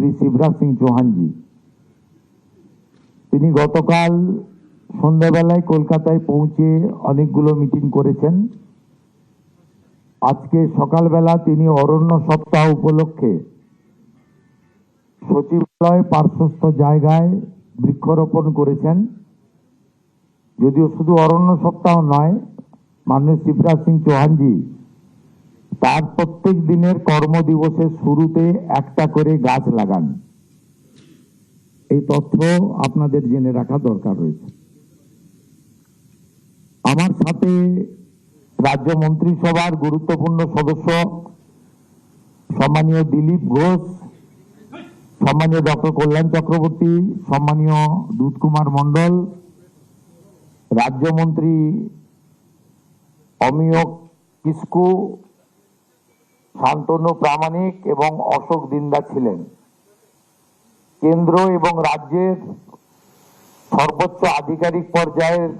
শ্রী শিবরাজ সিং চৌহানজি। তিনি গতকাল সন্ধ্যাবেলায় কলকাতায় পৌঁছে অনেকগুলো মিটিং করেছেন। আজকে সকালবেলা তিনি অরণ্য সপ্তাহ উপলক্ষে সচিবালয় পার্শ্বস্থ জায়গায় বৃক্ষরোপণ করেছেন। যদিও শুধু অরণ্য সপ্তাহ নয়, মাননীয় শিবরাজ সিং চৌহানজি তার প্রত্যেক দিনের কর্মদিবসের শুরুতে একটা করে গাছ লাগান। এই তথ্য আপনাদের জেনে রাখা দরকার রয়েছে। আমার সাথে রাজ্য মন্ত্রিসভার গুরুত্বপূর্ণ সদস্য সম্মানীয় দিলীপ ঘোষ, সম্মানীয় ডক্টর কল্যাণ চক্রবর্তী, সম্মানীয় দুধ কুমার মণ্ডল, রাজ্যমন্ত্রী অমিয় কিস্কু, শান্তনু প্রামাণিক এবং অশোক দিন্দা ছিলেন। কেন্দ্র এবং রাজ্যের সর্বোচ্চ আধিকারিক পর্যায়ের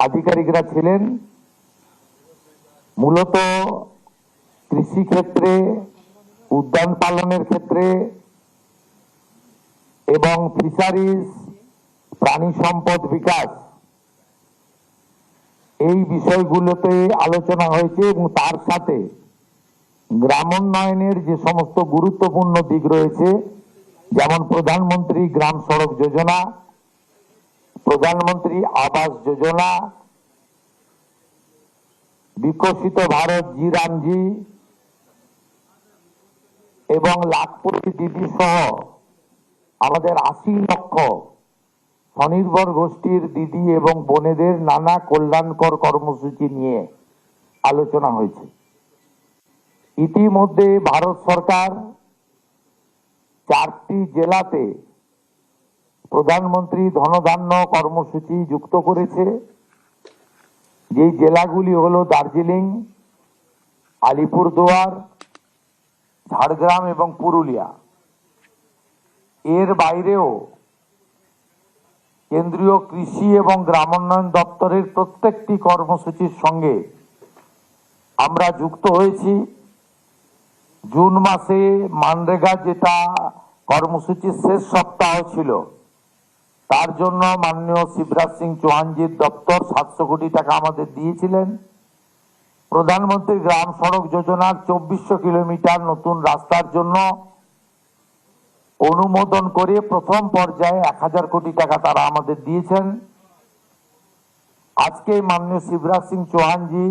আধিকারিকরা ছিলেন। মূলত কৃষি ক্ষেত্রে, উদ্যান পালনের ক্ষেত্রে এবং ফিশারিজ, প্রাণী সম্পদ বিকাশ, এই বিষয়গুলোতে আলোচনা হয়েছে এবং তার সাথে গ্রামোন্নয়নের যে সমস্ত গুরুত্বপূর্ণ দিক রয়েছে, যেমন প্রধানমন্ত্রী গ্রাম সড়ক যোজনা, প্রধানমন্ত্রী আবাস যোজনা, বিকশিত ভারত জি রামজি এবং লাখপতি দিদি সহ আমাদের 80 লক্ষ স্বনির্ভর গোষ্ঠীর দিদি এবং বোনেদের নানা কল্যাণকর কর্মসূচি নিয়ে আলোচনা হয়েছে। ইতিমধ্যে ভারত সরকার 4টি জেলাতে প্রধানমন্ত্রী ধনধান্য কর্মসূচি যুক্ত করেছে। যে জেলাগুলি হলো দার্জিলিং, আলিপুরদুয়ার, ঝাড়গ্রাম এবং পুরুলিয়া। এর বাইরেও কেন্দ্রীয় কৃষি এবং গ্রামোন্নয়ন দপ্তরের প্রত্যেকটি কর্মসূচির সঙ্গে আমরা যুক্ত হয়েছি। জুন মাসে মানরেগা যেটা কর্মসূচির শেষ সপ্তাহ ছিল, তার জন্য মাননীয় শিবরাজ সিং চৌহানজির দপ্তর 700 কোটি টাকা আমাদের দিয়েছিলেন। প্রধানমন্ত্রী গ্রাম সড়ক যোজনার 2400 কিলোমিটার নতুন রাস্তার জন্য অনুমোদন করে প্রথম পর্যায়ে 1000 কোটি টাকা তারা আমাদের দিয়েছেন। আজকে মাননীয় শিবরাজ সিং চৌহানজি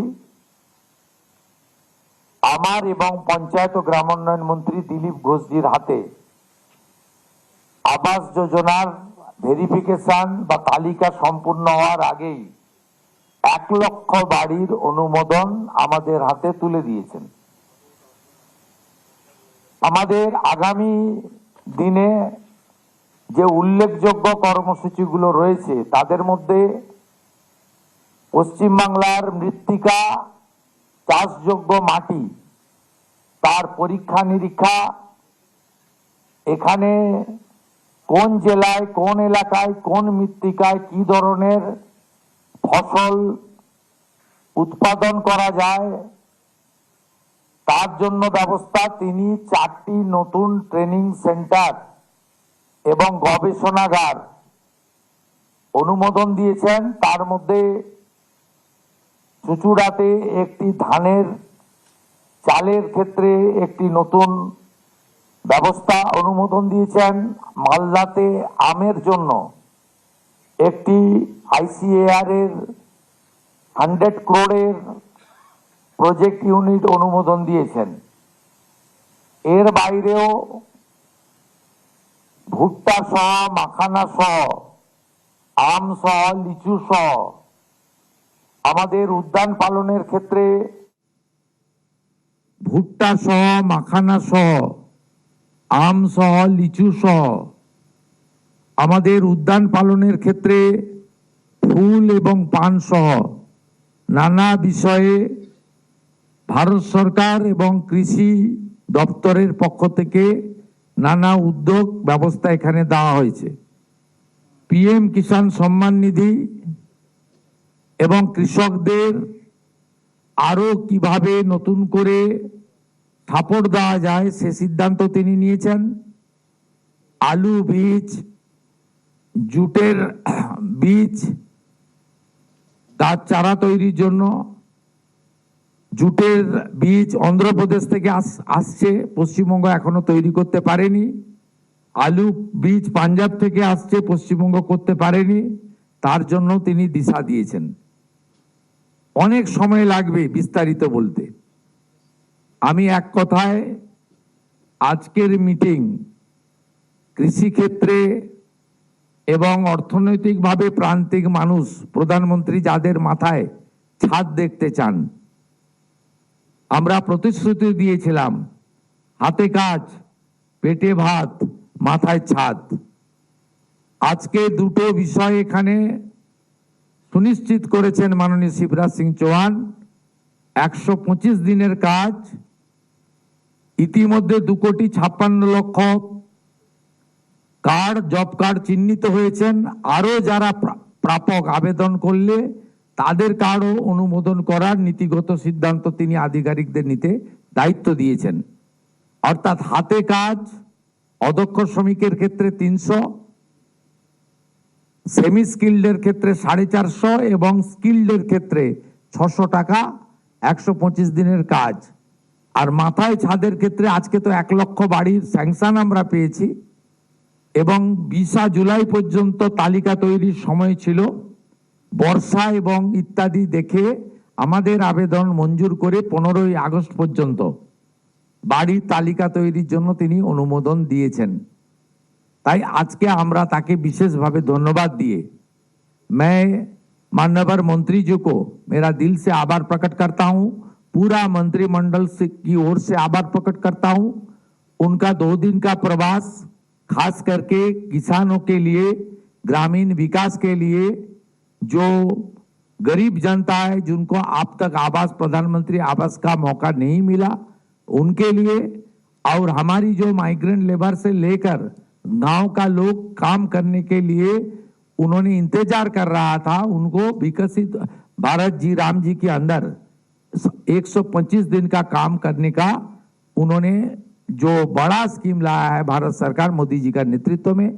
আমার এবং পঞ্চায়েত ও গ্রামোন্নয়ন মন্ত্রী দিলীপ ঘোষজির হাতে আবাস যোজনার ভেরিফিকেশন বা তালিকা সম্পূর্ণ হওয়ার আগেই 1 লক্ষ বাড়ির অনুমোদন আমাদের হাতে তুলে দিয়েছেন। আমাদের আগামী দিনে যে উল্লেখযোগ্য কর্মসূচিগুলো রয়েছে, তাদের মধ্যে পশ্চিমবাংলার মৃত্তিকা, চাষযোগ্য মাটি, তার পরীক্ষা নিরীক্ষা, এখানে কোন জেলায়, কোন এলাকায়, কোন মৃত্তিকায় কি ধরনের ফসল উৎপাদন করা যায়, তার জন্য ব্যবস্থা। তিনি 4টি নতুন ট্রেনিং সেন্টার এবং গবেষণাগার অনুমোদন দিয়েছেন। তার মধ্যে চুচুড়াতে একটি ধানের চালের ক্ষেত্রে একটি নতুন ব্যবস্থা অনুমোদন দিয়েছেন। মালদাতে আমের জন্য একটি ICAR এর 100 crore প্রজেক্ট ইউনিট অনুমোদন দিয়েছেন। এর বাইরেও ভুট্টা সহ, মাখানা সহ, আম সহ, লিচু সহ আমাদের উদ্যান পালনের ক্ষেত্রে ভুট্টা সহ, মাখানা সহ, আম সহ, লিচু সহ আমাদের উদ্যান পালনের ক্ষেত্রে ফুল এবং পান সহ নানা বিষয়ে ভারত সরকার এবং কৃষি দপ্তরের পক্ষ থেকে নানা উদ্যোগ ব্যবস্থা এখানে দেওয়া হয়েছে। PM কিষাণ সম্মান নিধি এবং কৃষকদের আরো কিভাবে নতুন করে সাপোর্ট দেওয়া যায় সে সিদ্ধান্ত তিনি নিয়েছেন। আলু বীজ, জুটের বীজ, গাছ চারা তৈরির জন্য জুটের বীজ অন্ধ্রপ্রদেশ থেকে আসছে, পশ্চিমবঙ্গ এখনো তৈরি করতে পারেনি। আলু বীজ পাঞ্জাব থেকে আসছে, পশ্চিমবঙ্গ করতে পারেনি। তার জন্য তিনি দিশা দিয়েছেন। অনেক সময় লাগবে বিস্তারিত বলতে। আমি এক কথায় আজকের মিটিং কৃষি ক্ষেত্রে এবং অর্থনৈতিকভাবে প্রান্তিক মানুষ, প্রধানমন্ত্রী যাদের মাথায় ছাদ দেখতে চান, আমরা প্রতিশ্রুতি দিয়েছিলাম হাতে কাজ, পেটে ভাত, মাথায় ছাদ। আজকে দুটো বিষয় এখানে সুনিশ্চিত করেছেন মাননীয় শিবরাজ সিং চৌহান। 125 দিনের কাজ, ইতিমধ্যে 2,56,00,000 কার্ড, জব কার্ড চিহ্নিত হয়েছেন। আরো যারা প্রাপক আবেদন করলে তাদের কার্ডও অনুমোদন করার নীতিগত সিদ্ধান্ত তিনি আধিকারিকদের নিতে দায়িত্ব দিয়েছেন। অর্থাৎ হাতে কাজ অদক্ষ শ্রমিকের ক্ষেত্রে 300, সেমি স্কিল্ডের ক্ষেত্রে 450 এবং স্কিল্ডের ক্ষেত্রে 600 টাকা 125 দিনের কাজ। আর মাথায় ছাদের ক্ষেত্রে আজকে তো 1 লক্ষ বাড়ির স্যাংশন আমরা পেয়েছি এবং 20 জুলাই পর্যন্ত তালিকা তৈরির সময় ছিল। বর্ষা এবং ইত্যাদি দেখে আমাদের আবেদন মঞ্জুর করে 15ই আগস্ট পর্যন্ত বাড়ির তালিকা তৈরির জন্য তিনি অনুমোদন দিয়েছেন। তাই আজকে আমরা তাকে বিশেষভাবে ধন্যবাদ দিয়ে मैं माननीय मंत्री जी को मेरा दिल से आभार प्रकट करता हूं, पूरा मंत्रिमंडल की ओर से आभार प्रकट करता हूं। उनका 2 दिन का प्रवास खास करके किसानों के लिए, ग्रामीण विकास के लिए, जो गरीब जनता है जिनको अब तक आवास, प्रधानमंत्री आवास का मौका नहीं मिला, उनके लिए, और हमारी जो माइग्रेंट लेबर से लेकर गांव का लोग काम करने के लिए उन्होंने इंतजार कर रहा था, उनको विकसित भारत जी राम जी के अंदर 125 दिन का काम करने का उन्होंने जो बड़ा स्कीम लाया है भारत सरकार मोदी जी का नेतृत्व में,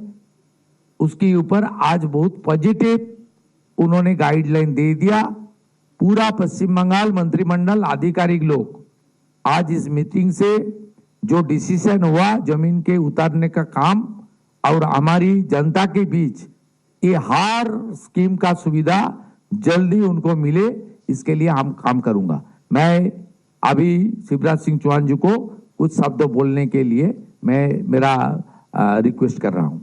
उसके ऊपर आज बहुत पॉजिटिव उन्होंने गाइडलाइन दे दिया। पूरा पश्चिम बंगाल मंत्रिमंडल अधिकारिक लोग आज इस मीटिंग से जो डिसीजन हुआ जमीन के उतारने का काम और हमारी जनता के बीच ये हर स्कीम का सुविधा जल्दी उनको मिले, इसके लिए हम काम करूंगा। मैं अभी शिवराज सिंह चौहान जी को कुछ शब्द बोलने के लिए मैं मेरा रिक्वेस्ट कर रहा हूं।